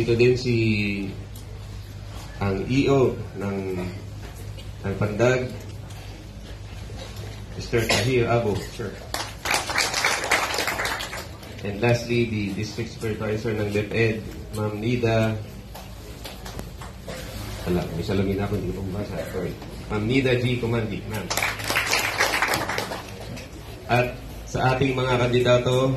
Dito din si ang EO ng Pandag, Mr. Tahir Abo, sir. And lastly, the District Supervisor ng DepEd, Ma'am Nida. May salamin ako, hindi ko pumabasa. Sorry. Ma'am Nida G. Comandi, ma'am. At sa ating mga kandidato,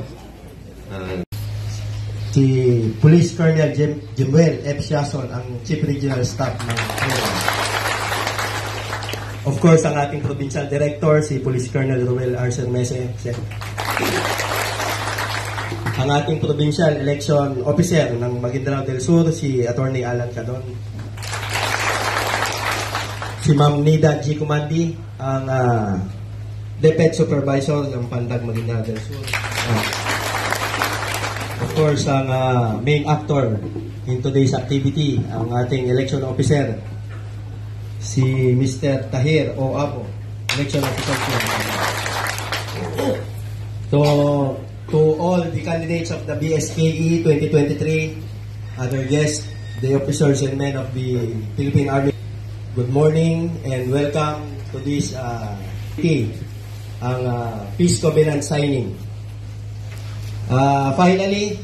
si Police Colonel Jemuel F. Siason, ang Chief Regional Staff ng program. Of course, ang ating Provincial Director, si Police Colonel Ruel Arcer Mese. Ang ating Provincial Election Officer ng Maguindanao del Sur, si Attorney Alan Cadon. Si Ma'am Nida G. Comandi, ang DepEd Supervisor ng Pandag, Maguindanao del Sur. Of course, ang main actor in today's activity, ang ating election officer, si Mr. Tahir O. Abo, election officer. To all the candidates of the BSKE 2023, other guests, the officers and men of the Philippine Army, good morning and welcome to this Peace Covenant signing. Finally,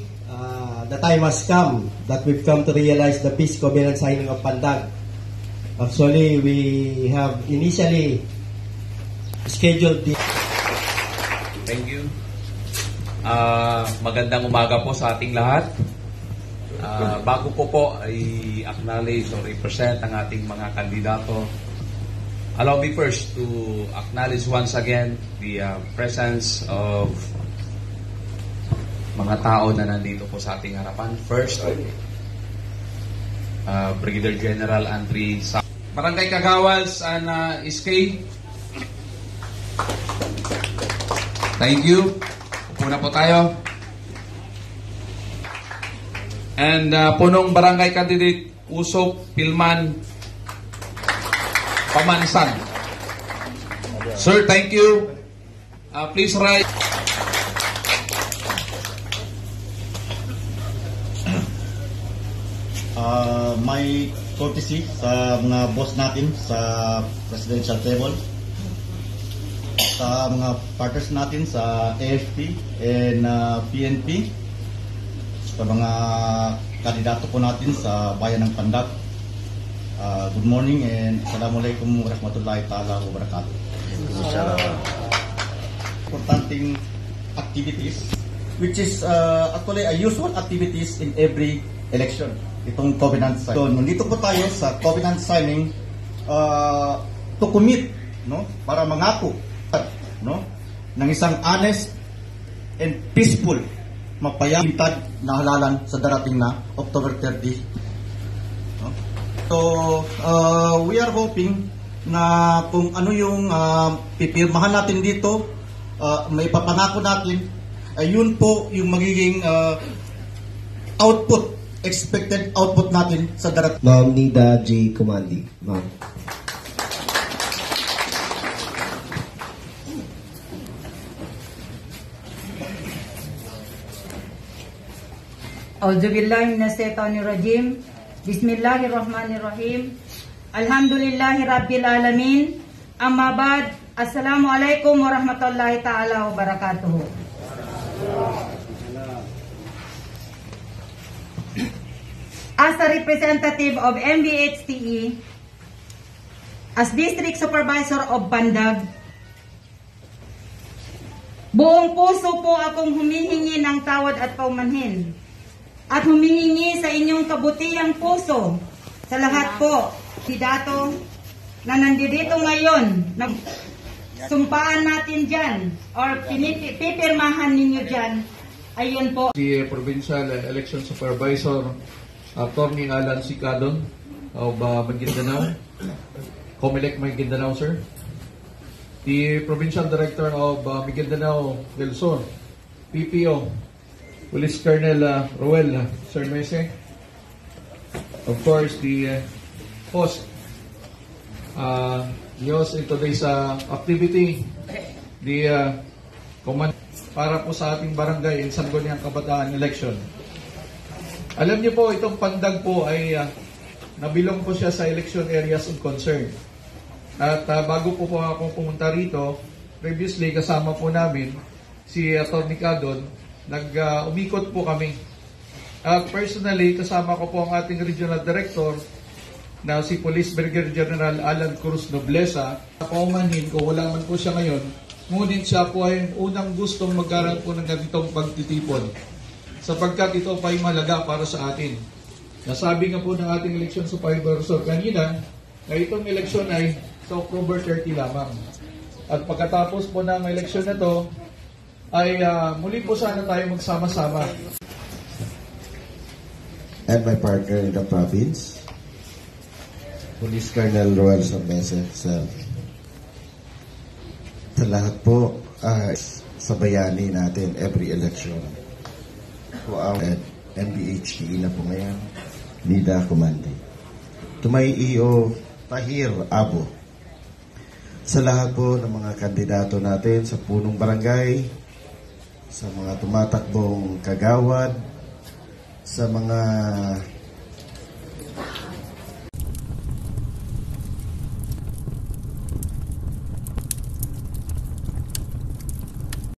the time has come that we've come to realize the Peace Covenant signing of Pandag. Actually, we have initially scheduled the... Thank you. Magandang umaga po sa ating lahat. Bago po ay acknowledge or represent ang ating mga kandidato. Allow me first to acknowledge once again the presence of mga tao na nandito po sa ating harapan. First, Brigadier General Andre Sa, Barangay Kagawad and SK. Thank you. Upo na po tayo. And punong barangay candidate Usop Pilman Pamansan. Sir, thank you. Please rise. My courtesy sa mga boss natin sa presidential table, sa mga partners natin sa AFP and PNP, sa mga kandidato po natin sa bayan ng Pandag. Good morning and Assalamualaikum warahmatullahi ta'ala wabarakatuh. Importanting activities which is actually a usual activities in every election. Itong covenant signing. So, nandito po tayo sa covenant signing to commit, no, para mangako, no, ng isang honest and peaceful, mapayapintad na halalan sa darating na October 30. No? So, we are hoping na kung ano yung pipirmahan natin dito, may papangako natin, yun po yung magiging output, expected output natin sa darat. Ma'am Nida G. Comandi, ma'am. A'udzubillahi minasyaitonirrajim. Bismillahirrahmanirrahim. Alhamdulillahi rabbil alamin. Amma ba'd. Assalamualaikum warahmatullahi ta'ala wabarakatuh. As a representative of MBHTE, as District Supervisor of Pandag, buong puso po akong humihingi ng tawad at paumanhin at humihingi sa inyong kabutihang puso sa lahat po, kandidato na nandito ngayon, nagsumpaan natin dyan or pipirmahan ninyo dyan, ayun po. Si Provincial Election Supervisor Attorney Alan C. Cadon of Maguindanao, Comelec Maguindanao, sir. The Provincial Director of Maguindanao del Sur, PPO, Police Colonel Ruel Sir Mese. Of course, the host in today's activity, the command para po sa ating barangay in Sangguniang Kabataan election. Alam niyo po, itong Pandag po ay nabilong po siya sa election areas of concern. At bago po ako pumunta rito, previously kasama po namin si Atty. Cadon, umikot po kami. At personally, kasama ko po ang ating regional director na si Police Brigadier General Alan Cruz Nobleza. Paumanhin ko, wala man po siya ngayon, ngunit siya po ay unang gustong magkaroon po ng ganitong pagtitipon sapagkat ito pa ay malaga para sa atin. Nasabi nga po ng ating election supervisor kanina na itong eleksyon ay sa October 30 lamang. At pagkatapos po ng eleksyon na to, ay muli po sana tayo magsama-sama. And my partner in the province, Police Colonel Roel Sambese, sa lahat po sa bayani natin every election. Po at MBHTE na po ngayon, NIDA Commander. To my EO Tahir Abo, sa lahat po ng mga kandidato natin sa punong barangay, sa mga tumatakbong kagawad, sa mga